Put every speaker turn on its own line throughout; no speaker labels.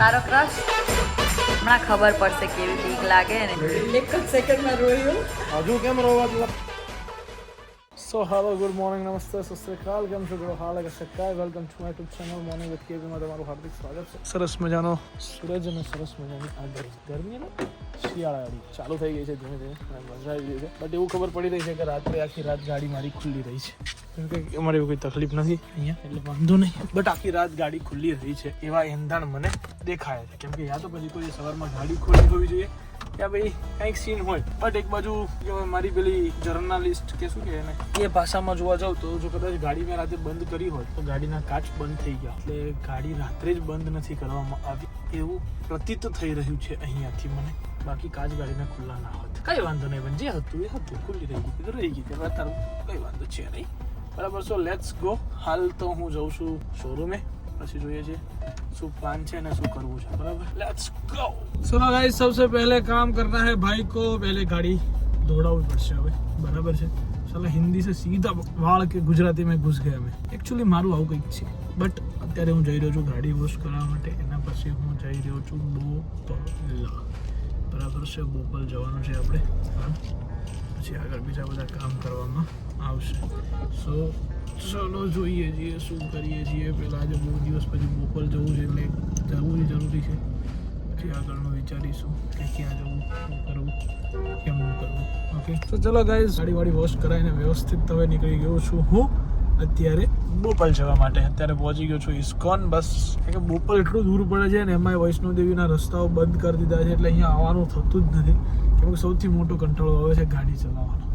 તારો ક્રશ હમણાં ખબર પડશે કેવી બીક લાગે ને. એક જ સેકન્ડમાં રોયું.
હજુ કેમ રોવા? સો હેલો, ગુડ મોર્નિંગ, નમસ્તે, સત શ્રી અકાલ, કેમ છો? જો હાલ કે સકાય welcome to my YouTube channel morning with કેબીમાં તમારું હાર્દિક સ્વાગત છે. સરસ મજાનો સૂરજ અને સરસ મજાની આ ગરમી ને શિયાળાની ચાલુ થઈ ગઈ છે ધીમે ધીમે અને મજા આવી ગઈ છે. બટ એવું ખબર પડી રહી છે કે રાત્રે આખી રાત ગાડી મારી ખુલ્લી રહી છે, કેમ કે અમારે એવું કોઈ તકલીફ નથી અહીંયા, એટલે વાંધો નહીં. બટ આખી રાત ગાડી ખુલ્લી રહી છે એવા એંધાણ મને દેખાય છે, કેમ કે યા તો પછી કોઈ સવારમાં ગાડી ખુલ્લી હોવી જોઈએ ત્યાં ભાઈ કંઈક સીન હોય. બટ એક બાજુ મારી પેલી જર્નલિસ્ટ કે શું કે એને એ ભાષામાં જોવા જાવ તો જો કદાચ ગાડી મેં રાતે બંધ કરી હોય તો ગાડીના કાચ બંધ થઈ ગયા, એટલે ગાડી રાત્રે જ બંધ નથી કરવામાં આવી એવું પ્રતીત થઈ રહ્યું છે અહીંયાથી મને. બાકી કાચ ગાડીના ખુલ્લા ના હોત કઈ વાંધો નહીં, પણ જે હતું એ હતું, ખુલ્લી રહી ગઈ તો રહી ગઈ, તારું કઈ વાંધો છે નહીં. બરાબર. So let's go. હાલ તો હું જાઉં છું શોરૂમે, પછી જોઈએ છે શું પ્લાન છે અને શું કરવું છે. बराबर, लेट्स गो. चलो गाइस, सबसे पहले काम करना है भाई को पहले गाड़ी दौड़ावी પડશે હવે. બરાબર છે. चलो हिंदी से सीधा વાળ કે ગુજરાતી में घुस गया मैं. एक्चुअली મારું આવું કંઈક છે, બટ અત્યારે હું જઈ રહ્યો છું ગાડી વોશ કરવા માટે. એના પછી હું જઈ રહ્યો છું બોપલ. બરાબર છે, બોપલ જવાનું છે આપણે. પછી આગળ બીજા બધા કામ કરવામાં આવશે. સો ચલો જોઈએ છીએ શું કરીએ છીએ. પહેલાં આજે બહુ દિવસ પછી બોપલ જવું છે એટલે જરૂરી છે. પછી આગળનું વિચારીશું કે ક્યાં જવું, શું કરવું, કેમનું કરવું. ઓકે, તો ચલો ગાઈઝ, ગાડી વોશ કરાવીને વ્યવસ્થિત હવે નીકળી ગયો છું હું અત્યારે બોપલ જવા માટે. અત્યારે પહોંચી ગયો છું ઇસ્કોન. બસ કે બોપલ એટલું દૂર પડે છે ને એમાં વૈષ્ણોદેવીના રસ્તાઓ બંધ કરી દીધા છે, એટલે અહીંયા આવવાનું થતું જ નથી, કેમ કે સૌથી મોટો કંટાળો આવે છે ગાડી ચલાવવાનો.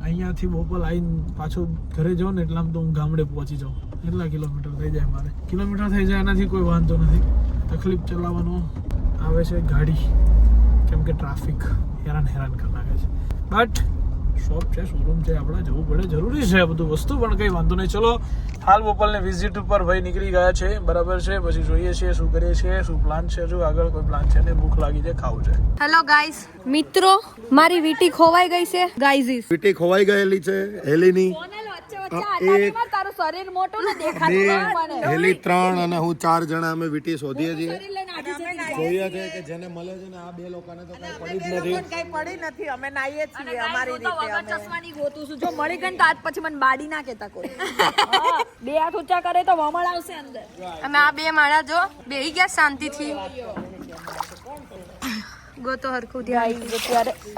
અહીંયાથી બોપલ આવીને પાછું ઘરે જાઉં ને એટલામાં તો હું ગામડે પહોંચી જાઉં. કેટલા કિલોમીટર થઈ જાય મારે? કિલોમીટર થઈ જાય એનાથી કોઈ વાંધો નથી. તકલીફ ચલાવવાનો આવે છે ગાડી, કેમ કે ટ્રાફિક હેરાન કરી નાખે છે. બટ શોપ છે, શોરૂમ છે, આપણે જવું પડે, જરૂરી છે બધું વસ્તુ, પણ કંઈ વાંધો નહીં. ચલો હાલ બોપલને વિઝિટ ઉપર ભાઈ નીકળી ગયા છે. બરાબર છે. પછી જોઈએ છીએ શું કરીએ છીએ, શું પ્લાન છે. જો આગળ કોઈ પ્લાન છે ને ભૂખ લાગી છે, ખાવું છે.
હેલો ગાઈસ, મિત્રો મારી વીટી ખોવાઈ ગઈ છે. ગાઈઝ
વીટી ખોવાઈ ગયેલી છે હેલીની.
તારું શરીર મોટું ને દેખાતું મને.
હેલી 3 અને હું 4 જણા અમે વીટી શોધીએ છીએ. જોઈએ છે કે જેને મળે છે ને આ બે લોકોને તો કઈ પડી જ નથી.
કઈ પડી નથી. અમે નાઈએ છીએ અમારી રીતે.
વગર ચશ્માની ગોતું છું. જો મળી ગઈ તો આજ પછી મને બાડી ના કહેતા કોઈ. બે હાથ ઊંચા કરે તો વમળ આવશે અંદર. અમે આ બે માળા જો બેહી ગયા શાંતિથી. ગોતો હરખું ધ્યાન.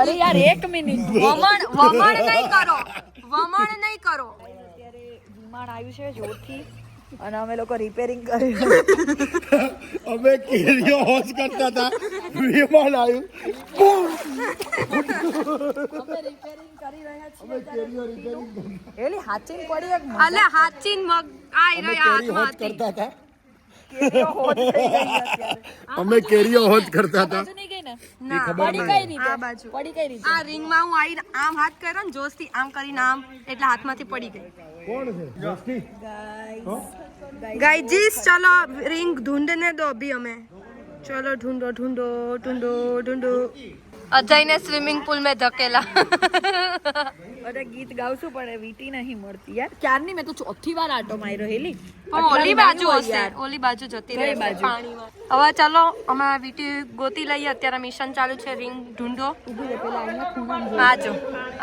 અરે યાર 1 મિનિટ.
વમણ નહીં કરો. વમણ નહીં કરો.
અત્યારે વિમાન આવ્યું છે જોરથી અને અમે લોકો રિપેરિંગ કરી
અમે કેરીઓ હોશ કરતા હતા, વિમાન આવ્યું.
અમે રિપેરિંગ કરી રહ્યા છીએ. એલી હાચીન પડી એક
અલે હાચીન મગ આ ઈરો હાથમાં હતી.
કરતા હતા
કેરીઓ હોત થઈ ગઈ અત્યારે.
અમે કેરીઓ હોશ કરતા હતા.
બાજુ નહીં ગઈ ને?
ના
પડી કઈ રીતે?
આ બાજુ
પડી કઈ રીતે?
આ રિંગમાં હું આવીને આમ હાથ કર્યો ને જોશથી આમ કરીને આમ, એટલે હાથમાંથી પડી ગઈ.
કોણ છે જસ્તી?
ગાઈજીસ ચલો રિંગ ઢૂંઢને દો અભી અમે. ચલો ઢૂંઢો. અજયને સ્વિમિંગ પુલ में ધકેલા.
અરે ગીત ગાવશું પણ વીટી નહીં મળતી યાર. ક્યારની મેં તો ચોથી વાર આટો માર્યો હેલી.
પણ ઓલી બાજુ હશે, ઓલી બાજુ જતી રહે પાણીમાં. હવે ચાલો અમે વીટી ગોતી લઈએ. અત્યારે મિશન ચાલુ છે, રિંગ ઢૂંઢો. આ જો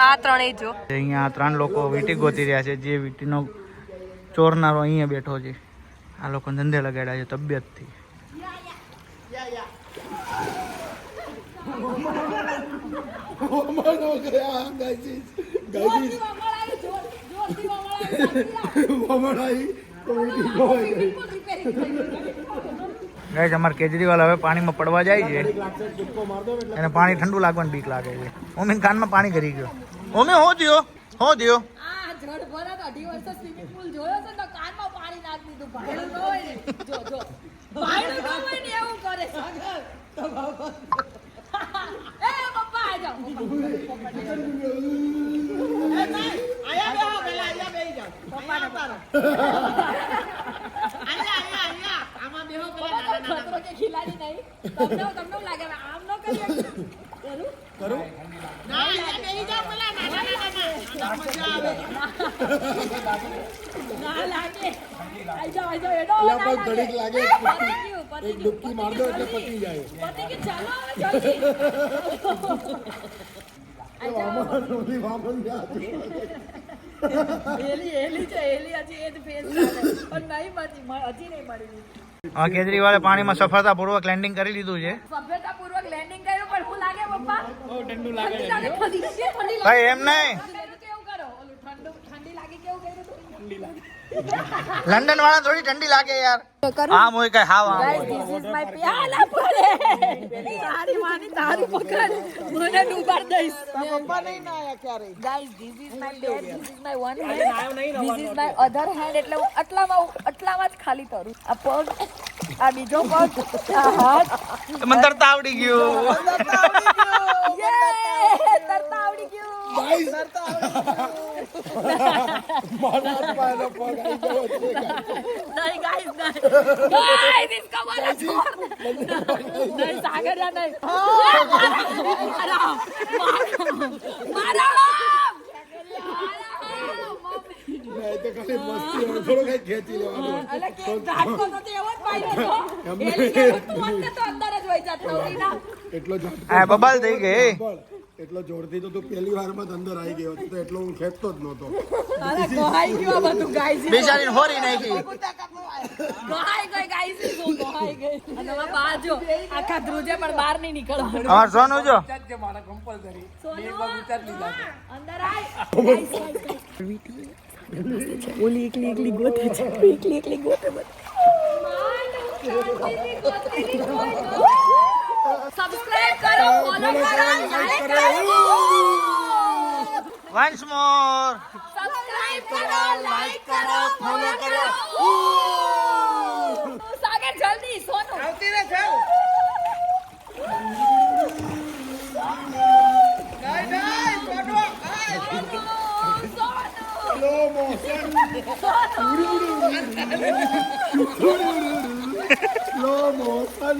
આ ત્રણેય જો
અહીંયા 3 લોકો વીટી ગોતી રહ્યા છે. જે વીટીનો ચોરનારો અહીંયા બેઠો છે. આ લોકો ધંધે લગાડ્યા છે તબિયતથી. ગાઈસ અમાર કેજરીવાલ હવે પાણીમાં પડવા જાય છે. એને પાણી ઠંડુ લાગવાની બીક લાગે છે. ઓમીન કાનમાં પાણી કરી ગયો. ઓમે હો દિયો.
આ જડ ભરા 2.5 વર્ષ સ્વિમિંગ પુલ જોયો છે તો કાનમાં પાણી નાખી દીધું. ભાઈનું ન હોય ને. જો ભાઈનું ન હોય ને એવું કરે સાગર. એ પપ્પા આ જાઓ. આયા બેહી જાઓ. પપ્પાને પારો. આયા આમાં બેહો પેલા નાના કે ખિલાડી નહીં. તમને લાગે આમ ન કરીએ. કરું ના બેહી જાઓ પેલા નાના મજા આવે. ના લાગે આઈ જાઓ એડો
એટલે પણ ઘડીક લાગે
પતી ગયું
એક ડૂબકી માર દો એટલે પતી જાય
પતી ગયું ચાલો હવે જલ્દી
અમારા રોલી વાપન
એલી છે એલી હજી એ જ ફેસ ચાલે પણ નહીં હજી નહીં મળી
હવે કેજરીવાલે પાણીમાં સફળતાપૂર્વક લેન્ડિંગ કરી લીધું છે
સભ્યતાપૂર્વક લેન્ડિંગ કર્યું પણ શું લાગે પપ્પા ઠંડી લાગે
ભાઈ એમ નહીં
કેવું કરો ઓલું ઠંડી લાગે કેવું કર્યું ઠંડી લાગે
લંડન વાળા થોડી ઠંડી લાગે યાર આમ હોય કઈ હાવ આમ હોય.
This is my પ્યાલા પડે તારી માની તારી પકડ મને ડૂબાડ દઈશ પપ્પા નહીં ના આયા ક્યારે guys this is my bed this is my one hand this is my other hand એટલે હું આટલામાં જ ખાલી કરું આ પગ આ બીજો પગ આ હાથ
મને તરતા આવડી ગયું
તરતા આવડી ગયું
મારા પાયનો પગ આવી ગયો છે
નહીં ગાઈસ નહીં इसका वाला छोड़ नहीं सागर या नहीं मारा
નહીં તો ખાલી મસ્તી હોય થોડો કઈ ખેંચી લેવાનું
અલે કે ઘાટ કો તો એવો જ પાઈ તો એલી કે તું અંતે તો અંદર જ વઈ જાત નવરી ના
એટલો ઝટકો
આ બબાલ થઈ ગઈ
એટલો જોરથી તો તું પહેલી વારમાં જ અંદર આવી ગયો તો એટલો હું ખેંચતો જ નહોતો
અરે ગોહાઈ ગયો બધું ગાઈસ
બિચારીને હોરી નાખી
ગોહાઈ ગઈ ગાઈસ ગોહાઈ ગઈ અને હવે બાજો આખા ધ્રુજે પણ બહાર નહીં નીકળવાનું
અમાર સોનું જો
અંદર આય ઓલી એકલી ગોતે છે એકલી ગોતે સબસ્ક્રાઇબ કરો ફોલો કરો લાઈક કરો
વન્સ મોર
સબસ્ક્રાઇબ કરો લાઈક કરો ફોલો કરો સાગર જલ્દી સોનું આવતી રે જાવ
સ્લો મોશન સ્લો મોશન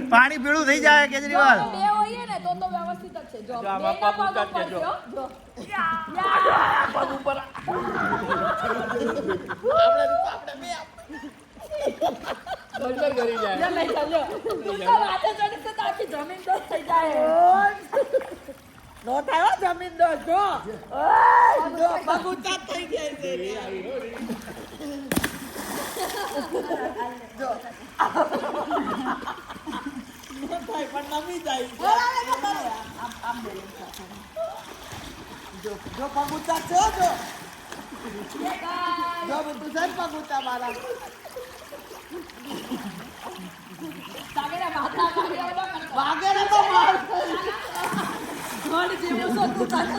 પાણી પીળું થઈ જાય કેજરીવાલ
બે હોઈએ ને તો વ્યવસ્થિત જ છે જો બેના પગ ઉપર છે, જો પગ ઉપર કરી જાય લઈ ચાલો રાતે ચડીશ તો આખી જમીન દોષ થઈ જાય નો થાય જમીન દોષ જો પગ ઊંચા થઈ જાય છે જો પણ નમી જાય જો પગ ઊંચા છે જો બધું છે પગ ઊંચા મારા વાગેરે તો માર ઘોડ જેવો છો તું તારે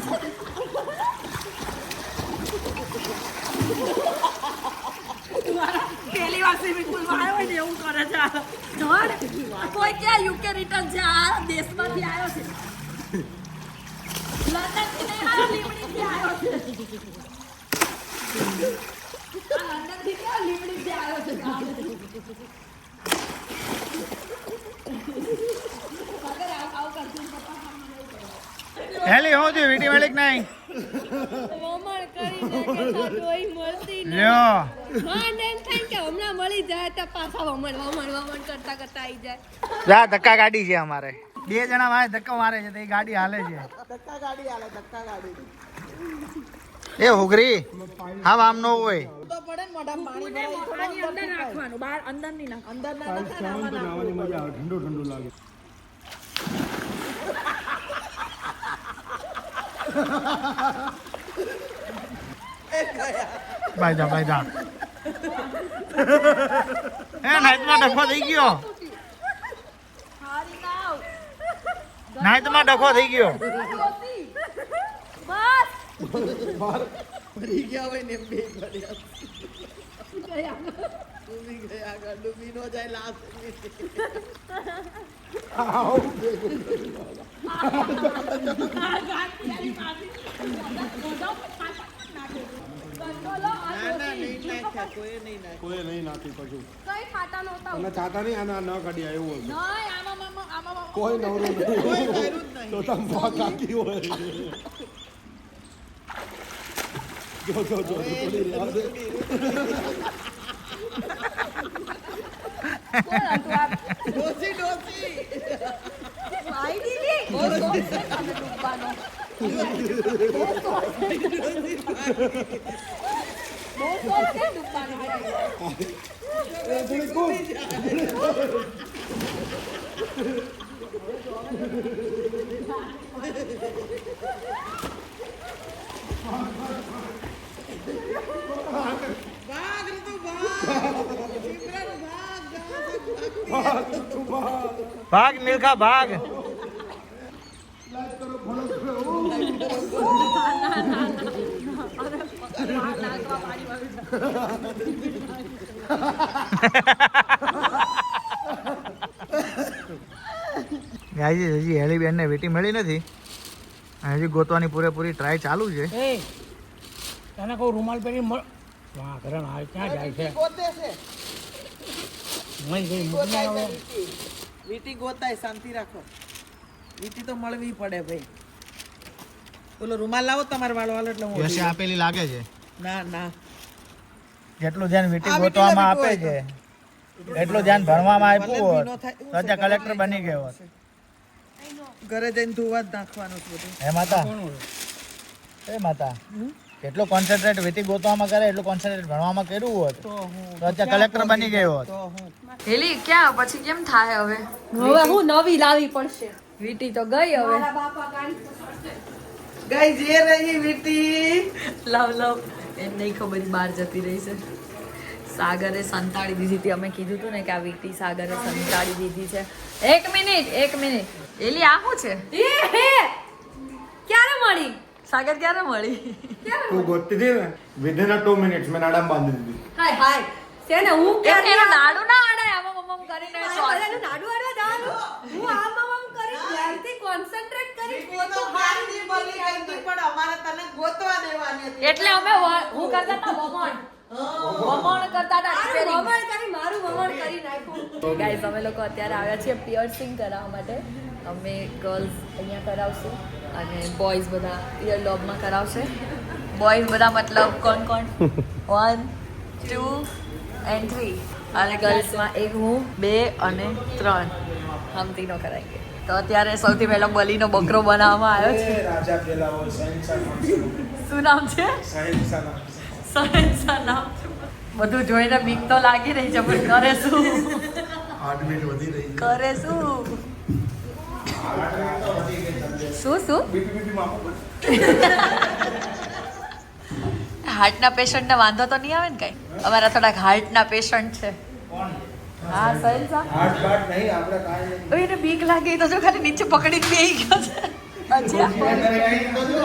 પહેલી વાર સ્વિમિંગ પુલમાં આવ્યો હોય ને એવું કરે છે ઘોડ કોઈ ક્યાં યુકે રિટર્ન છે આ દેશમાંથી આવ્યો છે લંડનથી નહીં આવ્યો લીમડીથી આવ્યો છે આ લંડનથી ક્યાં લીમડીથી આવ્યો છે
હેલી હું થયું વીટી મેલિક નહીં
વમણ કરી નાખે તો કોઈ મળતી નહીં
લ્યો
માંડ એમ થાય કે હમણાં મળી જાય તો પાછા વમણ કરતા આવી જાય
જા ધક્કા ગાડી છે અમારે બે જણા વાય ધક્કો મારે છે તો એ ગાડી હાલે છે
ધક્કા ગાડી
એ હુગરી હા આમ નો હોય
તો પડે ને મોઢા પાણી પાણી અંદર નાખવાનું બહાર અંદર નહીં નાખ અંદર ના નાખવાનું
મજા આવે ઠંડુ ઠંડુ લાગે
ભાઈ જા એ નાઈટમાં ડખો થઈ ગયો
હારી નાવ
નાઈટમાં ડખો થઈ ગયો
બસ
પડી ગયા હોય ને એમ બે પડ્યા
ગયા
કોઈ નહીં નાખી કશું
કઈ ખાતા નહોતા
અને ચાતા નહીં આના ન કાઢ્યા એવું હતું
આમાં
કોઈ નવરું નહીં તો તમે ભાગ કાકી હોય જો થોડી રાહ દે. થોડી કૂદ.
ભાગ મિલ્ખા ભાગ. હજી હેલી બેન ને વેટી મળી નથી. હજી ગોતવાની પૂરેપૂરી ટ્રાય ચાલુ છે.
તને કહું રૂમાલ પહેરી વાહ કરણ હાલ ક્યાં જાય છે
વીટી ગોતાય શાંતિ રાખો વીટી તો મળવી પડે ભાઈ બોલો રૂમાલ લાવો તમારે વાળો વાળો એટલે હું
યશે આપેલી લાગે છે.
ના ના
જેટલું ધ્યાન વીટી ગોતવામાં આપે છે એટલું ધ્યાન ભણવામાં આપ્યું હોત તો અત્યારે કલેક્ટર બની ગયો હોત.
ઘરે જઈને ધોવા જ નાખવાનું છે બધું.
હે માતા એટલું કોન્સન્ટ્રેટ વીટી ગોતવામાં કરે એટલું કોન્સન્ટ્રેટ ભણવામાં કર્યું હોત તો અત્યારે કલેક્ટર બની ગયો હોત.
હેલી ક્યાં પછી કેમ થાય હવે હું નવી લાવી પડશે વીટી તો ગઈ હવે
ગઈ જે રહી વીટી
લવ એમ નહીં ખબર બહાર જતી રહી છે. સાગરે સંતાડી દીધી હતી. અમે કીધું હતું ને કે આ વીટી સાગરે સંતાડી દીધી છે. એક મિનિટ એલી આ શું છે ક્યારે મળી સાગર ક્યારે મળી
તું ગોતતી હતી ને વિધિન 2 મિનિટ્સ મેં નાડામ બાંધી દીધી.
હાય તેને હું કે એનો નાડુ ના આડાય આમ મમ કરીને નાડુ આડવા જવાનું હું આમ કરી ધ્યાનથી કોન્સન્ટ્રેટ કરી
તો હારી બોલી ગઈ પણ અમારે તને ગોતવા દેવાની હતી
એટલે અમે હું કરતા હતા વમણ કરતા હતા વમણ કરી મારું વમણ કરી નાખ્યું. ગાઈસ અમે લોકો અત્યારે આવ્યા છીએ પિયર્સિંગ કરાવવા માટે. અમે ગર્લ્સ અહીંયા કરાવશું અને બોયઝ બધા ઈયર લોબમાં કરાવશે. બોયઝ બધા મતલબ કોણ 1 2 and 3 અને ગર્લ્સમાં એક હું 2 અને 3 હમ તીનો કરાઈએ. તો અત્યારે સૌથી પહેલો બલીનો બકરો બનાવવામાં આવ્યો છે.
રાજા પેલાવો
શું નામ છે સહેન્સા નામ. બધું જોઈને બીક તો લાગી રહી છે પણ કરે શું
હાર્ટબીટ વધી રહી છે.
કરે શું હાર્ટના પેશન્ટને વાંધો તો નહીં આવે ને કઈ. અમારા થોડાક હાર્ટના પેશન્ટ છે. હા સહેન્સા
હાર્ટ બાટ નહીં આપણે કાંઈ
એને બીક લાગે તો જો ખાલી નીચે પકડીને બેહી ગયો છે. અચ્છા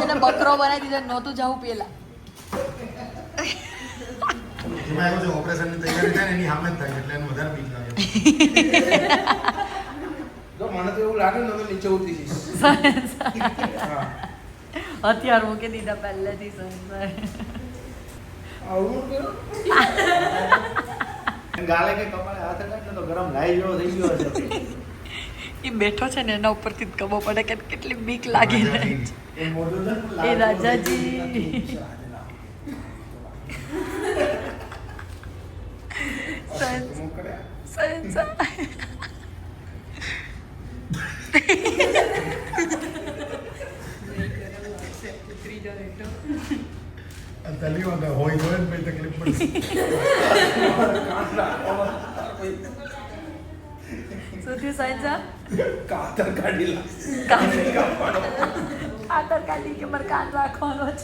એને બકરો બનાવી દીધો નહોતું જવું પેલા.
એમાં એવું છે ઓપરેશનની તૈયારી થાય ને એની સામે જ થાય એટલે એને વધારે બીક લાગે.
જો મને તો એવું લાગ્યું ને તો નીચે ઉતરી જઈશ. હા
હથિયાર મૂકી દીધા પહેલેથી સહેન્સા.
આવું કરો
ગાલે કે કપાળે હાથ નાખને તો ગરમ લાઈ જેવો થઈ ગયો છે.
એ બેઠો છે ને એના ઉપરથી જ ખબર પડે કે કેટલી બીક લાગી રહી છે.
એ મોઢું છે ને
એ રાજાજી સહેન્સા
તલી વાગે હોય તો જ ભાઈ તકલીફ પડશે.
શું થયું સહેન્સા
કાતર કાઢી લા
આતર કાઢી કે મારે કાન રાખવાનો છે.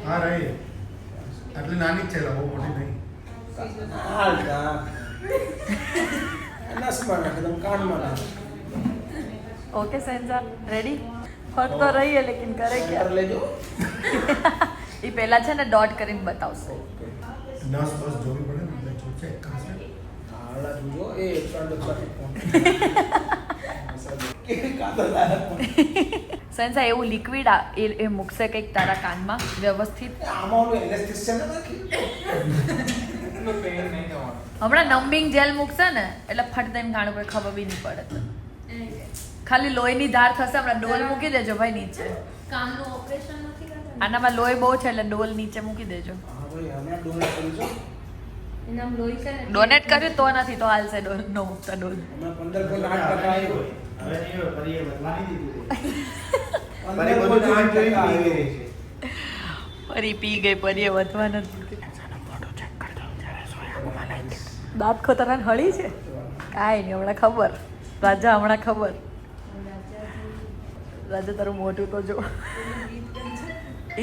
હા રહી આટલી નાની જ છે બહુ મોટી નહીં.
હાલ કા નસમાં નાખે તમે કાનમાં નાખે
ઓકે સહેન્સા રેડી ફરતો રહીએ લેકિન કરે
कर
ક્યાં
ले जो
એ પહેલા છે ને ડોટ કરીને બતાવશે.
નસ બસ જોવી પડે ને એટલે જો ચેક કરશે.
હાલા જોજો એ
સંસા એવું લિક્વિડ એ મૂકશે કંઈક તારા કાનમાં વ્યવસ્થિત.
આમાં ઓલું એનેસ્થેસિયા નથી એનો પેન નહીં થવાનો.
હમણાં નમ્બિંગ જેલ મૂકશે ને એટલે ફટ દઈને કાન ઉપર ખબર બી નહીં પડે. ખાલી લોહીની ધાર થશે. હમણાં ડોલ મૂકી દેજો ભાઈ નીચે.
કાનનું ઓપરેશન નથી કરતા.
આનામાં લોહી બહુ છે એટલે ડોલ નીચે મૂકી દેજો.
હા ભાઈ હમણાં ડોનેટ કરીશું.
એનામ લોહી છે ને.
ડોનેટ કર્યું તો નથી તો હાલશે ડોલ નો મૂકતા ડોલ.
હમણાં 15.8% આવ્યો.
હવે નહીં ફરી એ બદલાવી દીધું.
15.8% આવી રહી છે.
પરી પી ગઈ પરી એ વધવા નથી. દાંત ખોતરાને હળી છે કાંઈ નહીં હમણાં ખબર. રાજા હમણાં ખબર. राजा तेरा मोटू तो जो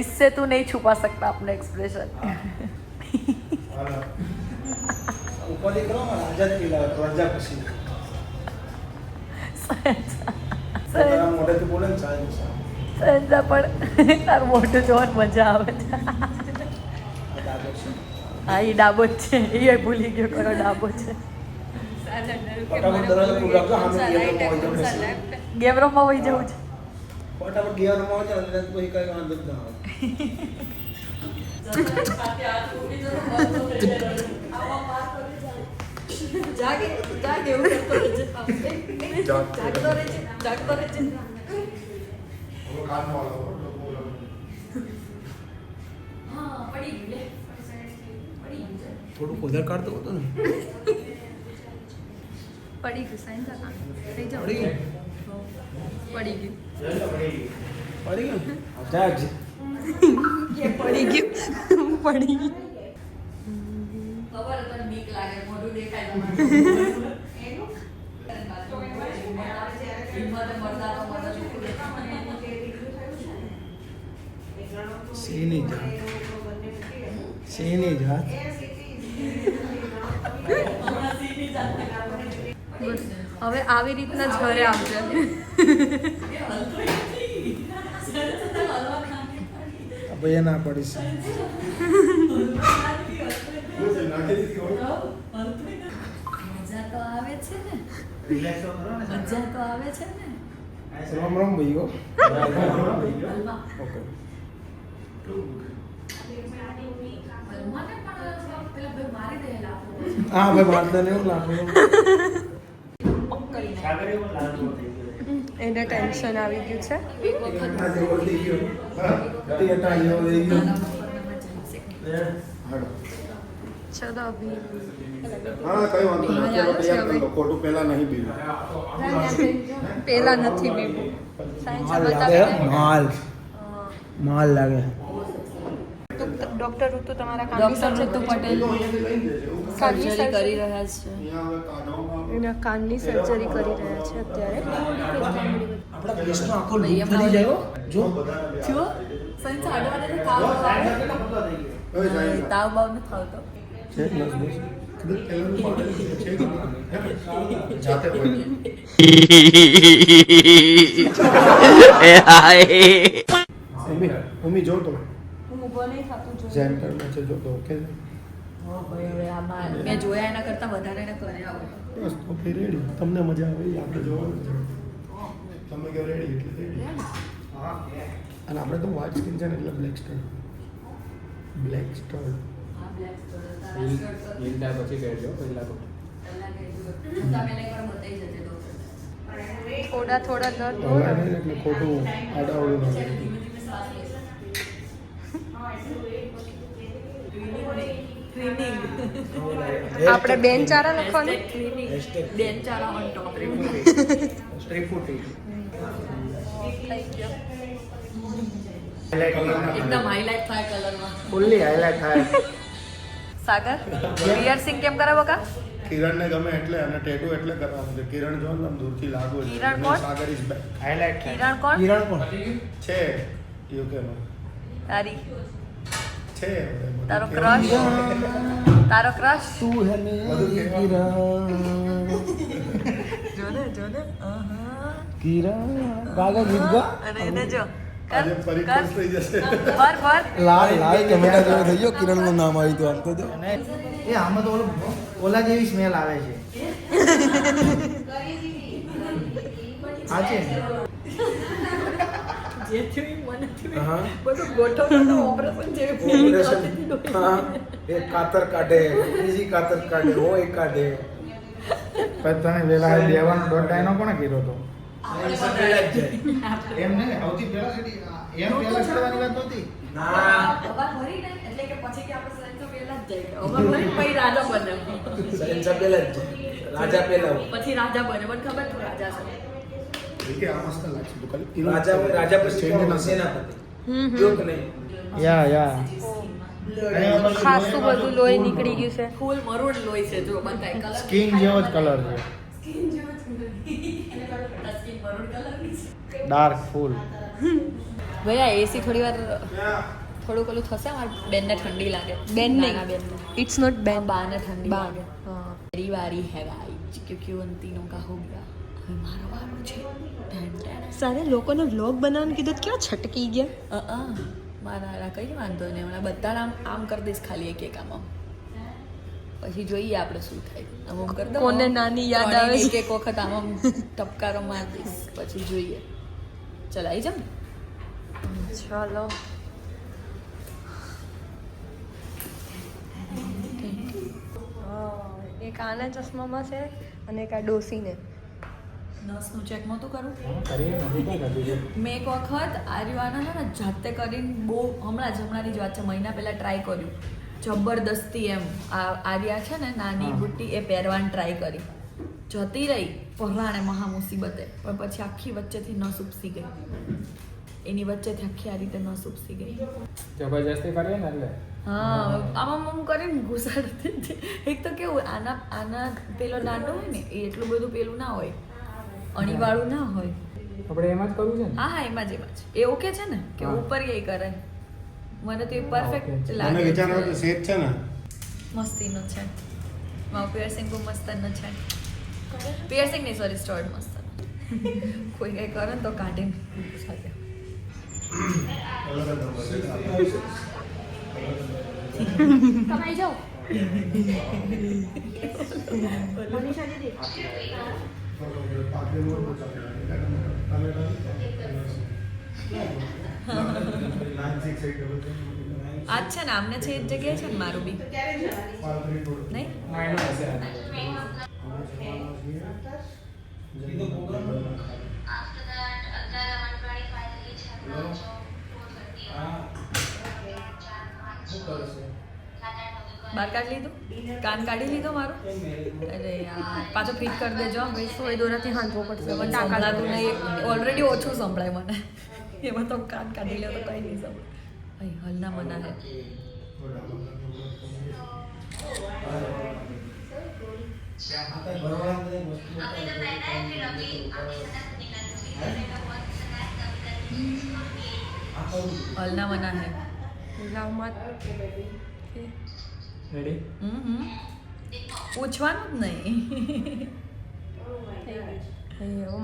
इससे तू नहीं छुपा सकता अपना एक्सप्रेशन.
ઉપર દીકરો માં રાજા જ પીલા રાજા પછી તારા મોઢેથી બોલે ને ચાલે
સંજા પણ તાર મોટું જોવાની મજા આવે છે. હા એ ડાબો જ છે એ ભૂલી ગયો કરો ડાબો છે.
ફટાફટ દરવાજો ખુલ્લો રાખજો સામે ગેમ રમવા
ગેમ રમવા
વહી જવું
વહી જવું છે.
ફટાફટ ગેમ રમવા જાય એટલે કોઈ કઈ વાંધો જ ના
જાગે જાગે એવું કરતો રહેજે. જાગતો રહેજે જાગતો રહેજે.
હવે કાનમાં વાળો
હા પડી ગયું લે. પડી ગયું છે.
થોડું વધારે કાઢતો હતો ને
પડી ગયું સાઈન થા થઈ જાવ.
પડી ગયું
પડી ગયું
પડી ગયું જાગ
પડી ગયું પડી ગયું. ખબર તને બીક લાગે મોઢું દેખાય તમારું.
સીની જાત સીની જાત
હવે આવી રીતના જ ઘરે આવજો.
ભાઈ ના પડીશ
મજા તો આવે છે ને.
રિલેક્સ તો કરો ને.
મજા તો આવે છે ને.
રામ રામ ભાઈ ગો ઓકે
મને પણ પેલા ભાઈ મારી દેલા.
હા ભાઈ વાંધો નહીં લાગુ
સાગરે પણ લાગુ થઈ ગયું.
એને ટેન્શન આવી ગયું છે. ચલો અભી
હા કઈ વાંધો નહીં અત્યારે તૈયાર કરી લો ખોટું પહેલા નહીં બીજું
પેલા નથી બીબુ. સાયન્સ
માલ
બતાવે.
લાગે માલ માલ લાગે
ડોક્ટર ઋતુ તમારા
ડોક્ટર ઋતુ પટેલ
કાનની
સર્જરી કરી રહ્યા છે.
અહીંયા હવે કાઢવામાં
એના કાનની સર્જરી કરી રહ્યા છે અત્યારે.
આપણા કેસનો આખો લૂપ થઈ જાય જો
જો સંચા અડવાને તાવ આવે.
હવે જાય
તાવ બાવ ન થાવતો.
છે બસ બસ છે જાતે હોય મમ્મી જો તો
હું ઊભો નહીં થતું જો.
જેન્ટરમાં છે જો તો ઓકે
ઓ ભાઈ હવે આમાં મેં જોયા એના કરતાં વધારે એને કર્યા હોય.
બસ તો ફરી રેડી તમને મજા આવે એ આપણે જોવાનું છે તમે કહો રેડી એટલે રેડી હા અને આપણે તો વ્હાઇટ સ્કિન છે ને એટલે બ્લેક સ્ટોન બ્લેક સ્ટોન
આ બ્લેક સ્ટોર તારા શર્ટ તો
લીંડા પછી કહેજો પહેલા તો
પહેલા કહેજો. તમે એકવાર બતાવી જજે ડોક્ટર.
થોડા થોડા દર્દ
હવે
હોય.
નહીં એટલે ખોટું આડાવડું ના
ધીમે ધીમે શ્વાસ લેશે.
આપણે બેનચારા લખવાનું.
બેનચારા on top.
સ્ટ્રીટ ફૂડ થઈ
એકદમ હાઈલાઇટ થાય કલરમાં.
ફૂલ્લી હાઈલાઇટ થાય
સાગર પિયર્સિંગ કેમ કરાવો કા?
કિરણને ગમે એટલે અને ટેટુ એટલે કરવાનું છે કિરણ જો ને આમ દૂરથી લાગુ છે
કિરણ
અને
કોણ?
સાગર ઇઝ બેક
હાઇલાઇટ
કિરણ કોણ?
કિરણ કોણ
છે યુકેમાં
તારી
છે હવે બધું
તારો
કહેવાનું.
ક્રશ તારો ક્રશ
તું હે
બધું કહેવાનું.
જોને જોને આહા.
કિરણ ગાગા ગીત ગા
અને એને જો
આજે ફરી ખુશ થઈ જશે
ભર
લાલ ટમેટા જેવો થઈ ગયો કિરણનું નામ આવ્યું તો આમ તો જો.
એ આમાં તો ઓલા જેવી સ્મેલ આવે છે આ છે
જે થયું ઈ મને થયું.
હા.
બધું ગોઠવવાનું ઓપરેશન જેવું
ઓપરેશન. હા એક કાતર કાઢે બીજી કાતર કાઢે ઓ એક કાઢે
પણ તને વેલા દેવાનો દોઢ ડાયનો કોણે કીધો તો
સફેદ જ જાય.
એમ નહીં સૌથી પહેલા એમ પહેલા ચડવાની વાત નહોતી
ના
અવાર ભરી ને એટલે કે પછી કે આપણે સહેજ તો પહેલા જ જાય અવાર ભરી પછી રાજા બને
સહેંસા પહેલા જ જાય. રાજા પહેલા હોય.
પછી રાજા બને મને ખબર તું રાજા છે
કે આ મસ્ત લાગશે તો ખાલી રાજા હોય રાજા પછી કોણ હશે ના પતે જોક નહીં
યા
ખાસું બધું લોહી નીકળી ગયું છે.
ફૂલ મરૂન લોહી છે જો બતાય કલર
સ્કિન જેવો જ કલર છે
સ્કિન મરૂન કલરની છે
ડાર્ક ફૂલ
ભાઈ આ એસી થોડી વાર થોડુંક ઓલું થશે મારી બેનને ઠંડી લાગે
બેન નહીં.
નાના બેનને
ઇટ્સ નોટ બેન.
બાને ઠંડી
બા.
લાગે
हाँ.
मेरी बारी है गाइस क्योंकि अंतिनो का हो गया હવે મારો વારો છે ઢેણ ઢેણ.
સારે લોકોને વ્લોગ બનાવવાનું કીધું તો કેવા છટકી ગયા.
મારા કઈ વાંધો નહીં હમણાં બધા આમ કરી દઈશ ખાલી એક આમ પછી જોઈએ આપણે શું થાય આમ કરી દઉં
કોને નાની યાદ આવે છે?
એક વખત આમ ટપકારો માર દઈશ પછી જોઈએ ચલ આવી જામ
ચાલો એક આના ચશ્મામાં છે અને એક આ ડોસીને.
નસનું ચેક નહોતું કરું
કરી નથી કઈ કરી
મેં એક વખત આર્યવાના છે ને જાતે કરીને બહુ હમણાંની જ વાત છે મહિના પહેલાં ટ્રાય કર્યું જબરદસ્તી એમ આ આર્યા છે ને નાની બુટ્ટી એ પહેરવાની ટ્રાય કરી જતી રહી પરાણે મહા મુસીબતે પણ પછી આખી વચ્ચેથી નસ ઉપસી ગઈ એની વચ્ચેથી આખી આ રીતે નસ ઉપસી ગઈ
જબરજસ્તી કરીએ ને એટલે
હા આમ કરીને ઘુસાડતી હતી. એક તો કેવું આના પેલો નાનો હોય ને એ એટલું બધું પેલું ના હોય અણીવાળું ના હોય
આપણે એમાં જ કરવું છે ને
હા એમાં જ એ ઓકે છે ને કે ઉપર એ કરે મને તો એ પરફેક્ટ
મને
લાગે
વિચાર આવ્યો કે સેટ છે ને
મસ્તીનો છે મારું પિયર્સિંગ બહુ મસ્તનો છે પિયર્સિંગ નહીં સોરી સ્ટોર્ડ મસ્ત કોઈ કઈ કરે ને તો કાઢીને સાથે
કમાઈ જાઓ.
આજ છે ને આમને છે એ જ જગ્યાએ છે ને મારું બી નહીં બાર કાઢી લીધું કાન કાઢી લીધો મારો અરે યાર પાછો ફિટ કરી દેજો ભાઈ
સોય દોરાથી હાંધવો પડશે.
મને સંભળાતું નહીં ઓલરેડી ઓછું સંભળાય મને એમાં તો કાન કાઢી લે તો કંઈ નહીં સંભળાય ભાઈ હલના મના હે હલના મના હે
લાવમાં
રેડી
પૂછવાનું જ નહીં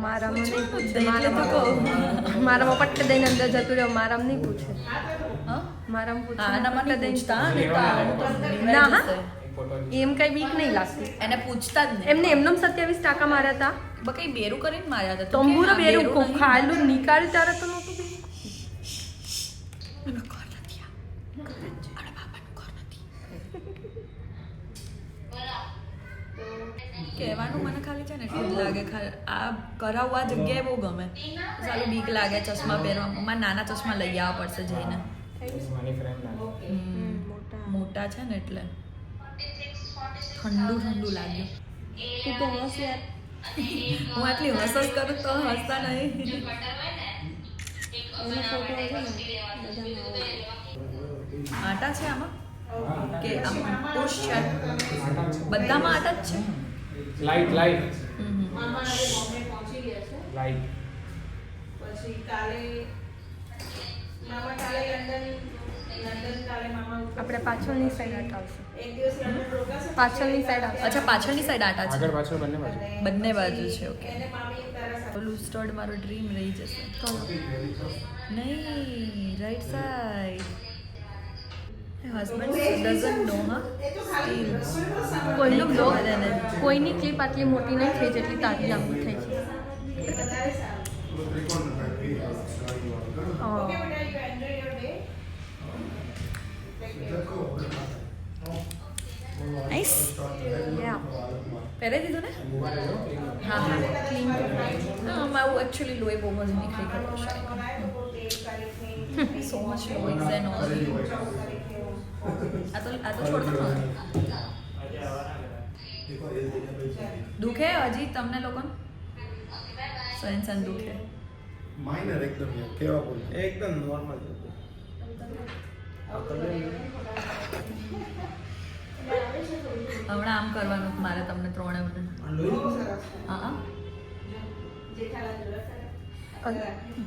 મારામાં નહીં પૂછે.
એટલે તો કહું
મારામાં પટ્ટ દઈને અંદર જતું રહ્યો. મારામાં નહીં પૂછે.
હા
મારામાં પૂછે.
આના માટે પૂછતા ને તો આનું તો
ના, હા.
જશે.
એમ કઈ બીક નહીં લાગતી.
એને પૂછતા જ નહીં
એમને એમનેમ 27% માર્યા હતા.
કઈ બેરું કરીને માર્યા હતા તું
તંબુરો
કે ના,
બેરું
નહીં.
ખાયલું નીકાળ્યું ત્યારે તો નહોતું બેરું.
એનું ઘર નથી આ. આના બાપાનું ઘર નથી. કહેવાનું મને ખાલી છે ને એટલું જ લાગે આ કરાવવા જગ્યાએ બહુ ગમે સાલું બીક લાગે ચશ્મા પહેરવામાં મારે નાના ચશ્મા લઈ આવવા પડશે જઈને મોટા છે ને એટલે ઠંડુ લાગ્યું
તું તો હસ યાર.
હું આટલી હસસ કરું તો હસતા નહીં
એનો ફોટો છે ને બધામાં
આટા છે આમાં કે આમાં પુશ છે બધામાં આટા જ છે
લાઈટ
હમ.
લાઈટ
પછી કાલે મામા કાલે લંડન
આપણે પાછળની સાઈડ આટા આવશે પાછળની સાઈડ આવશે અચ્છા પાછળની સાઈડ આટા છે
આગળ પાછળ બંને બાજુ.
બંને બાજુ છે ઓકે ઓલું સ્ટડ મારો ડ્રીમ રહી જશે નહીં રાઈટ સાઈડ હસબન્ડ ડઝન્ટ નો હા કોઈનો બ્લોગ કોઈની ક્લિપ આટલી મોટી નહીં થઈ જેટલી તારી લાંબી થઈ છે નાઈસ પહેરે દીધું ને હા હા ક્લીન હા મારું એકચ્યુઅલી લોહી બહુ જ નીકળી ગયો છે સો મચ લોહીઝ એન્ડ ઓલ આ તો છોડ દો દુખે હજી તમને લોકોને સન દુખે
માઇનર એકદમ કેવા બોલ
એકદમ નોર્મલ.
હમણાં આમ કરવાનું મારે તમને ત્રણે હા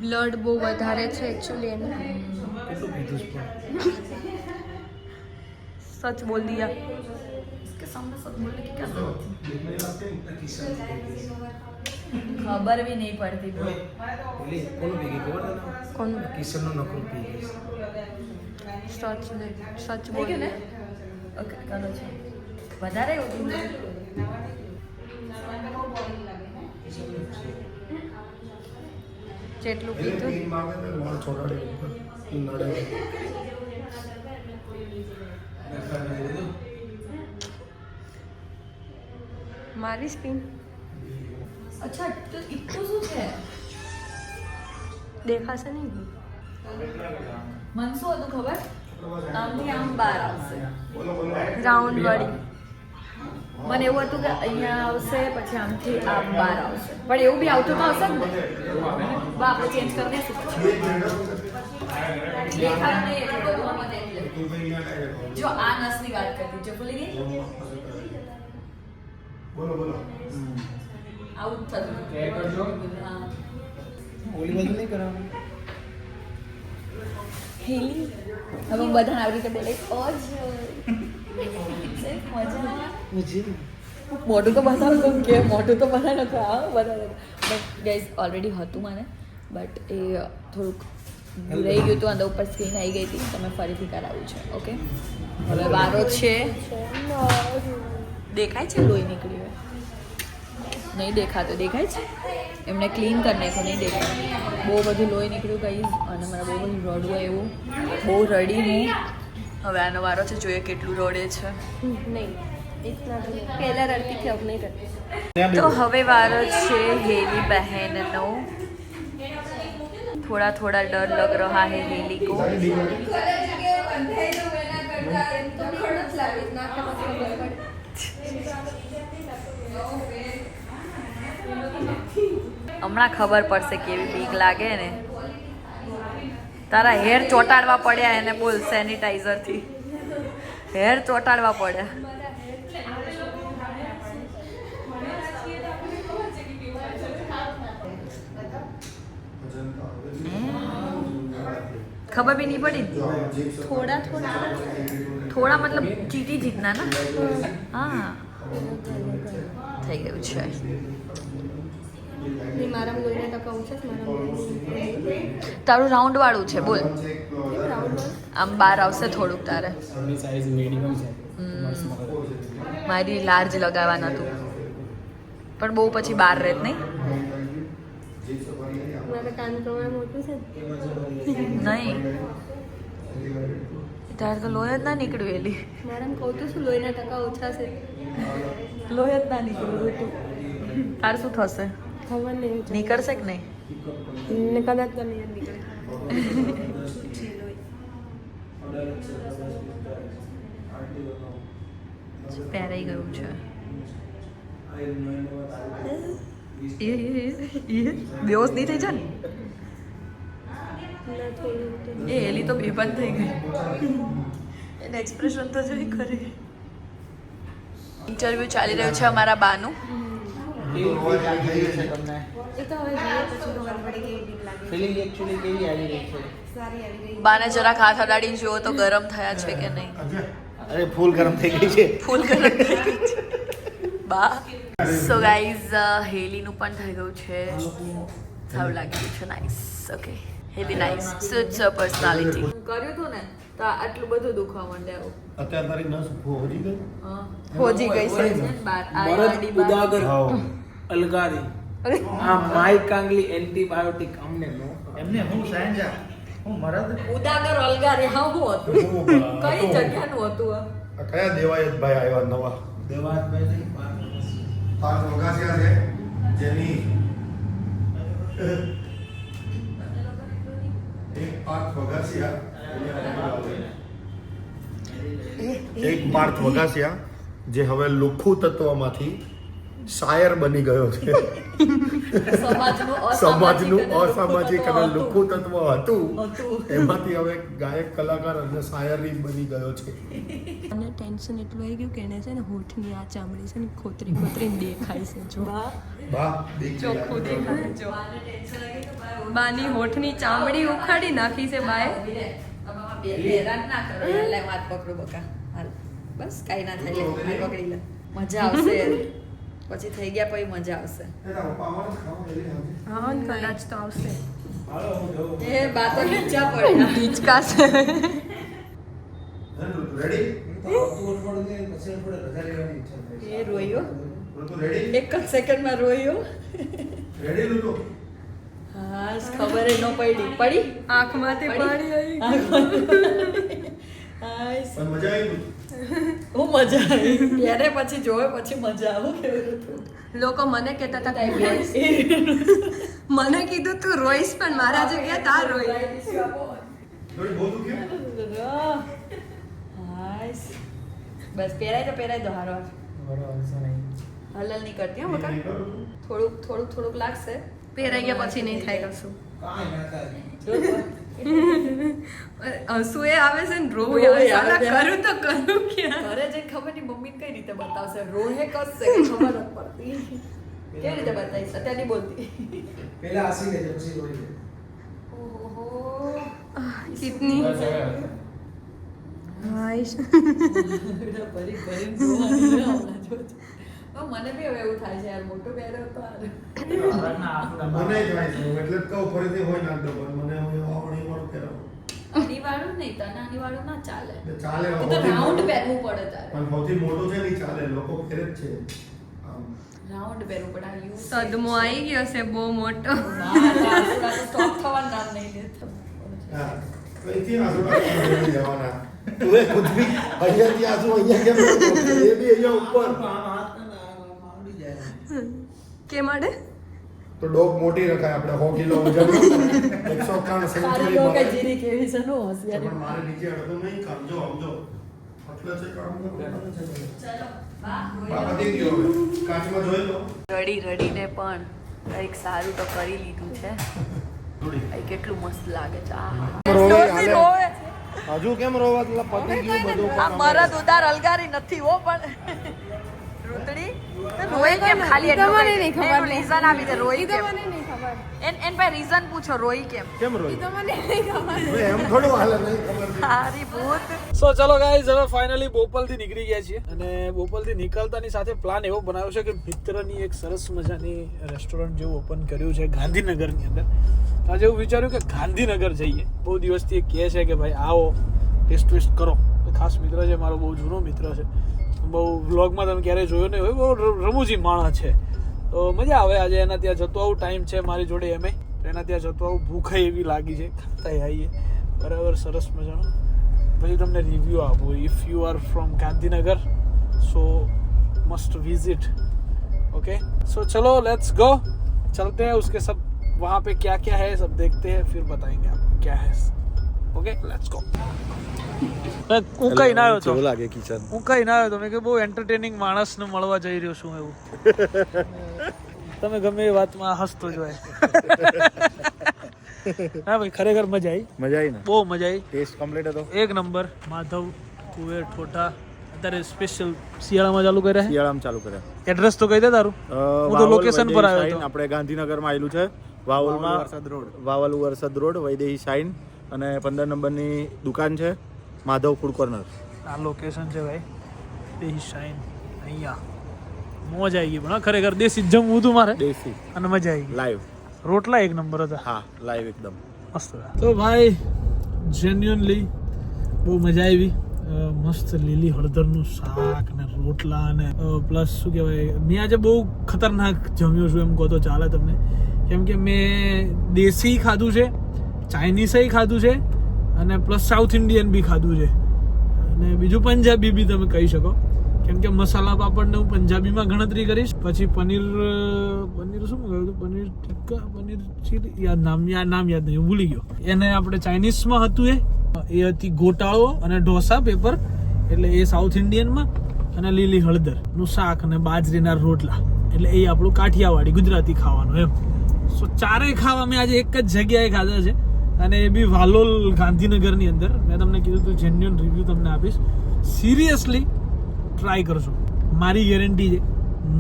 બ્લડ બહુ વધારે છે એકચ્યુઅલી એને
કેટલું પીધું છે પણ?
सच बोल दिया इसके सामने सच बोलने की क्या जरूरत थी खबर भी नहीं पड़ती bro
પેલી કોનું ભેગી ખબર છે ને?
कौन
કિશનનું નકરું પી ગઈ.
सच बोल ने ओके કરો છો વધારે એવું જેટલું પીધું મારી સ્પિન અચ્છા તો ઇટલું શું છે દેખાશે નહીં મન શું હતું ખબર આમથી આમ બહાર આવશે રાઉન્ડ વાળી મને એવું હતું કે અહીંયા આવશે પછી આમથી આમ બહાર આવશે પણ એવું બી આવતું તો આવશે જ ને બા આપણે ચેન્જ કરી દઈશું દેખાય નહીં એટલું બધું આમાં એટલે જો આ નસની વાત કરતી જો ભૂલી ગઈ
બોલો બોલો
આવું જ થતું
કે કરજો
હા
ઓલી બાજુ નહીં કરાવવાનું.
હેલી હવે હું બધાને આવી રીતે બોલે ઓજ મોટું તો બતાવો કે મોટું તો બધા નથી હા બધા બટ ગાઈઝ ઓલરેડી હતું મને બટ એ થોડુંક રહી ગયું હતું અંદર ઉપર સ્ક્રીન આવી ગઈ હતી તમે ફરીથી કરાવ્યું છે ઓકે હવે વારો છે દેખાય છે લોહી નીકળ્યું નહીં દેખાતું દેખાય છે એમને ક્લીન કરી નાખ્યું નહીં દેખાય બહુ બધું લોહી નીકળ્યું ગાઈઝ અને મારે બહુ બધું રડવું એવું બહુ રડી હું હવે આનો વારો છે જોઈએ કેટલું રડે છે
नहीं इतना भी नहीं। पहला लड़की थी अब नहीं करती
તો હવે વારો છે હેલી બહેનનો થોડા થોડા डर लग रहा है हेली को હમણાં ખબર પડશે કેવી બીક લાગે ને તારા હેર ચોટાડવા પડ્યા એને બોલ સેનિટાઈઝર થી હેર ચોટાડવા પડ્યા खबर भी नहीं पड़ी
थोड़ा थोड़ा
थोड़ा मतलब चीटी जितना ना हाँ થઈ ગયું છે
नहीं मारा लोही टका ऊंचा मारा
તારું રાઉન્ડ વાળું છે બોલ
राउंड
આમ બહાર આવશે થોડુંક તારે
એમની સાઈઝ મીડિયમ છે.
મારી લાર્જ લગાવવા નતું પણ બહુ પછી બહાર રહેત નહીં
મારા કાન પ્રમાણે મોટું છે
નહીં તારે તો લોહી જ ના નીકળ્યું એલી
મારા કહું તો શું લોહીના ટકા ઓછા છે
લોહી જ ના નીકળ્યું બેટું તાર શું થશે
ખબર નહીં
નીકળશે કે નહીં
ને કદાચ તો નહીં નીકળે
પહેરાઈ ગયું છે બેહોશ નહીં થઈ જાય
ના થોડું
ને એ એલી તો બેભાન થઈ ગઈ એને એક્સપ્રેશન તો જોઈ ખરી ઇન્ટરવ્યૂ ચાલી રહ્યું છે અમારા બાનું
કેવી લાગી રહી છે તમને
એ તો હવે જોઈએ પછી ખબર પડે કેવી ડીપ લાગે.
ફિલિંગ એકચ્યુઅલી કેવી આવી રહી છે?
સારી આવી ગઈ.
બાને જરાક હાથ અડાડીને જુઓ તો ગરમ થયા છે કે નહીં.
અરે ફૂલ ગરમ થઈ ગઈ છે.
ફૂલ ગરમ થઈ ગઈ છે બા. સો ગાઈઝ હેલીનું પણ થઈ ગયું છે. સારું લાગી રહ્યું છે. Nice. Okay Heli nice. Suits your personality. કર્યું હતું ને તો આટલું બધું દુખવા માંડે આવું.
અત્યારે તારી નસ હોજી ગઈ.
હોજી ગઈ છે બાર આડી બાર.
ઉદાગર અલગારી આ માય કાંગલી એન્ટીબાયોટિક અમને નો
એમને હું સાંજા હું મરદ
ઉદાગર અલગારી હા હું હતું કઈ જગ્યાનું હતું આ?
આ કયા દેવાયતભાઈ આવ્યા નવા?
દેવાતભાઈ
પાંચ વગાસિયા છે જેની એક પાર્થ વગાસિયા એક પાર્થ વગાસિયા જે હવે લુખ્ખું તત્વમાંથી શાયર બની ગયો છે. સમાજનું અસામાજિક અને લુખ્ખું તત્વ હતું એમાંથી હવે ગાયક કલાકાર અને શાયરી બની ગયો છે.
અને ટેન્શન એટલું આવી ગયું કે એને છે ને હોઠની આ ચામડી છે ને ખોતરી દેખાય છે જો
બા
ચોખ્ખું દેખાય જો બાની હોઠની ચામડી ઉખાડી નાખી છે બાએ.
હેરાન ના કરો એટલે વાત પકડો બકા. હાલ બસ કાઈ ના થાય લે પકડી લે મજા આવશે પછી થઈ ગયા પછી મજા આવશે.
હા કદાચ તો આવશે
એ બાતો નીચા પડ્યા
હિંચકા છે.
રેડી
એ રોયો
ઋતુ રેડી
એક જ સેકન્ડમાં રોયો.
રેડી ઋતુ
હા ખબર ન પડી પડી
આંખમાંથી પાણી આવી
હાય
પણ મજા આવી
હું મજા આવી ત્યારે પછી જોવે પછી મજા આવું કેવું હતું.
લોકો મને કહેતા હતા તું રોઈશ. મને કીધું તું રોઈશ પણ મારા જગ્યા તાર રોઈ.
થોડી બહુ દુખ્યું
હાય બસ પહેરાય દો હારો હલલ નહીં કરતી હો બકા. થોડુંક લાગશે.
પહેરાઈ ગયા પછી નહીં થાય કશું. હસુ એ આવે છે ને રોવું આવે છે. સાલા કરું તો કરું ક્યાં?
ઘરે જઈને ખબર નહીં મમ્મી કઈ રીતે બતાવશે. રોહે કશે ખબર જ પડતી કેવી રીતે બતાવીશ અત્યારે નહીં બોલતી.
પેલા હસી લેજે પછી રોઈ લે.
કિતની હાઈશ
મને બી હવે એવું થાય છે યાર મોટું પહેર્યો તો
મને જ થાય છે એટલે જ કહું ફરીથી હોય ના દો પણ મને હવે આવડી વાળું પહેરાવો
અનિવાળું નહીં તને અનિવાળું ના ચાલે.
ચાલે
એ તો રાઉન્ડ પહેરવું પડે તારે.
પણ સૌથી મોટું છે નહીં ચાલે લોકો ફેરે જ છે આમ
રાઉન્ડ પહેરવું પડે. આ યુ
સદમો આવી ગયો છે બહુ મોટો.
સ્ટોપ થવાનું નામ નહીં લેતો.
હા કઈથી આંસુ ડાળી જવાના તું એ ખુદ બી અહીંયાથી આંસુ અહીંયા કેમ એ બી અહીંયા ઉપર
કે માટે
તો ડોગ મોટી રખાય આપણે 100 કિલો વજન 103 સેન્ચુરી
કે જીરી કેવી છે નો હોશિયારી.
પણ મારે નીચે અડધો નહીં કામજો સમજો એટલે છે કામ કરો બાબા દે ગયો હવે કાચમાં જોઈ લો
રડીને પણ કંઈક સારું તો કરી લીધું છે. એ કેટલું મસ્ત લાગે છે.
હજુ કેમ રોવા પતી ગયું બધું
આ મરદ ઉદાર અલગારી નથી હો પણ રૂતડી રોય કેમ ખાલી એટલું નહીં ખબર રીઝન આપી દે રોઈ કેમ એન ભાઈ રીઝન પૂછો રોઈ કેમ
રોઈ એમ થોડું હાલે નહીં ખબર
હારી ભૂત.
સો ચલો ગાઈઝ હવે ફાઇનલી બોપલથી નીકળી ગયા છીએ અને બોપલથી નીકળતાની સાથે પ્લાન એવો બનાવ્યો છે કે મિત્રની એક સરસ મજાની રેસ્ટોરન્ટ જેવું ઓપન કર્યું છે ગાંધીનગરની અંદર. આજે એવું વિચાર્યું કે ગાંધીનગર જઈએ. બહુ દિવસથી એ કહે છે કે ભાઈ આવો ટેસ્ટ કરો. ખાસ મિત્ર છે મારો, બહુ જૂનો મિત્ર છે. બહુ વ્લોગમાં તમે ક્યારેય જોયો નહીં હોય. બહુ રમૂજી માણસ છે તો મજા આવે. આજે એના ત્યાં જતો આવું ટાઈમ છે મારી જોડે એમે એના ત્યાં જતો આવું ભૂખ એવી લાગી છે ખાતા આવીએ બરાબર સરસ મજાનો. પછી તમને રિવ્યૂ આપો. If you are from Gandhinagar so must visit. Okay so चलो लेट्स गो चलते हैं उसके सब वहाँ पे क्या क्या है सब देखते हैं फिर बताएंगे आपको क्या है. Okay let's go. હું કઈ ના આવ્યો તો
લાગે કિચન
હું કઈ ના આવ્યો તો મેં કે બહુ એન્ટરટેનિંગ માણસને મળવા જઈ રહ્યો છું એવું. તમે ગમે એ વાતમાં હસતો જોય. હા ભાઈ ખરેખર મજા આવી
ને
બહુ મજા આવી.
ટેસ્ટ કમ્પ્લીટ હતો
એક નંબર. માધવ કુવેર ઠોઠા અત્યારે સ્પેશિયલ શિયાળામાં ચાલુ કર્યા છે.
શિયાળામાં ચાલુ કર્યા.
એડ્રેસ તો કહી દે તારું. હું તો લોકેશન પર આવ્યો હતો.
આપણે ગાંધીનગરમાં આવેલું છે, વાવલમાં, વાવલ વરસદ રોડ, વૈદેહી શાઇન, અને 15 નંબરની દુકાન છે, માધવ ફૂડ કોર્નર.
આ લોકેશન છે ભાઈ, દેહી શાઇન. અહીંયા મોજ આવી ગઈ, પણ ખરેખર દેશી જ જમવું હતું મારે,
દેશી
અને મજા આવી ગઈ.
લાઈવ
રોટલા એક નંબર હતા.
હા, લાઈવ એકદમ
મસ્ત. તો ભાઈ જેન્યુઅનલી બહુ મજા આવી. મસ્ત લીલી હળદરનું શાક ને રોટલા અને પ્લસ શું કહેવાય, મેં આજે બહુ ખતરનાક જમ્યો છું એમ કહો તો ચાલે તમને, કેમ કે મેં દેશી ખાધું છે, ચાઇનીઝ ખાધું છે, અને પ્લસ સાઉથ ઇન્ડિયન બી ખાધું છે, અને બીજું પંજાબી બી તમે કહી શકો, કેમ કે મસાલા પાપડને હું પંજાબીમાં ગણતરી કરીશ. પછી પનીર શું મંગાવ્યું હતું, પનીર ટિક્કા, પનીર ચીલી, નામ યાદ નહીં, હું ભૂલી ગયો. એને આપણે ચાઇનીઝમાં હતું, એ હતી ગોટાળો અને ઢોસા પેપર, એટલે એ સાઉથ ઇન્ડિયનમાં, અને લીલી હળદરનું શાક અને બાજરીના રોટલા, એટલે એ આપણું કાઠિયાવાડી ગુજરાતી ખાવાનું એમ. સો ચારેય ખાવા મેં આજે એક જ જગ્યાએ ખાધા છે, અને એ બી વાલોલ ગાંધીનગરની અંદર. મેં તમને કીધું તું જેન્યુઅન રિવ્યૂ તમને આપીશ. સિરિયસલી ટ્રાય કરશો, મારી ગેરંટી છે,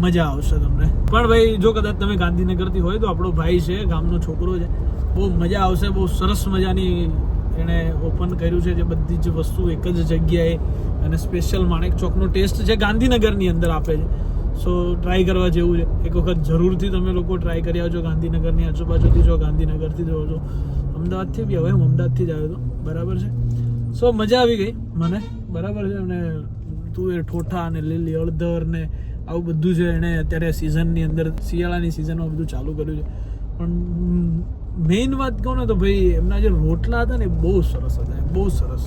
મજા આવશે તમને. પણ ભાઈ જો કદાચ તમે ગાંધીનગરથી હોય તો આપણો ભાઈ છે, ગામનો છોકરો છે, બહુ મજા આવશે. બહુ સરસ મજાની એણે ઓપન કર્યું છે, જે બધી જ વસ્તુ એક જ જગ્યાએ, અને સ્પેશિયલ માણેક ચોકનો ટેસ્ટ છે ગાંધીનગરની અંદર આપે છે. સો ટ્રાય કરવા જેવું છે, એક વખત જરૂરથી તમે લોકો ટ્રાય કરી આવજો. ગાંધીનગરની આજુબાજુથી જો, ગાંધીનગરથી જો, અમદાવાદથી બી હવે હું અમદાવાદથી જ આવ્યો હતો, બરાબર છે. સો મજા આવી ગઈ મને, બરાબર છે. અને તુવેર ઠોઠા અને લીલી હળદર ને આવું બધું છે, એણે અત્યારે સિઝનની અંદર, શિયાળાની સિઝનમાં બધું ચાલુ કર્યું છે. પણ મેઇન વાત કહું ને તો ભાઈ એમના જે રોટલા હતા ને બહુ સરસ હતા, બહુ સરસ.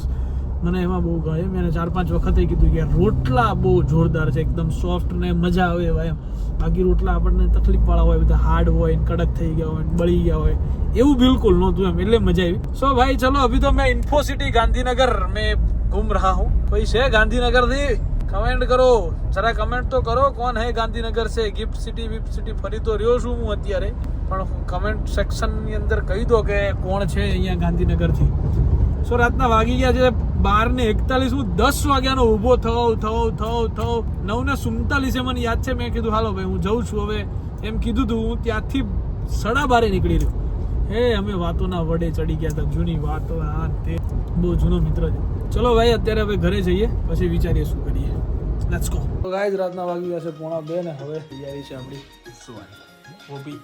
મને એમાં બહુ ગમે. મેં 4-5 વખતે કીધું કે રોટલા બહુ જોરદાર છે, એકદમ સોફ્ટ ને મજા આવે એવા એમ. બાકી રોટલા આપણને તકલીફવાળા હોય, બધા હાર્ડ હોય, કડક થઈ ગયા હોય, બળી ગયા હોય, એવું બિલકુલ નહોતું એમ, એટલે મજા આવી. સો ભાઈ ચલો, અભી તો મેં ઇન્ફો સિટી ગાંધીનગર મેં ઘूम रहा हूँ. कोई છે ગાંધીનગરથી? કમેન્ટ કરો જરા, કમેન્ટ તો કરો, કોણ હે ગાંધીનગર છે? ગિફ્ટ સિટી ફરી તો રહ્યો છું હું અત્યારે, પણ કમેન્ટ સેક્શનની અંદર કહી દો કે કોણ છે અહીંયા ગાંધીનગરથી. સો રાતના વાગી ગયા છે 12:41. હું 10 વાગ્યાનો ઊભો થયો 9:47 મને યાદ છે. મેં કીધું હાલો ભાઈ હું જઉં છું હવે, એમ કીધું તું. હું ત્યાંથી 12:30 નીકળી રહ્યો. હે અમે વાતોના વડે ચડી ગયા હતા, જૂની વાતો, આ તે, બહુ જૂનો મિત્ર છે. ચલો ભાઈ અત્યારે હવે ઘરે જઈએ, પછી વિચારીએ શું કરીએ. Let's go. તો ગાઈઝ રાતના વાગી ગયા છે 1:30 ને હવે તૈયારી છે આપણી સુવાની. ઓપી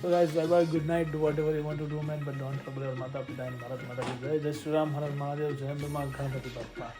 તો guys bye bye, good night, do vote ever you want to do man, but don't trouble your માતા પિતા એન્ડ ભારત માતા કી જય. જય શ્રી રામ, હર મહાદેવ, જય અંબે માં, ગણપતિ બાપ્પા.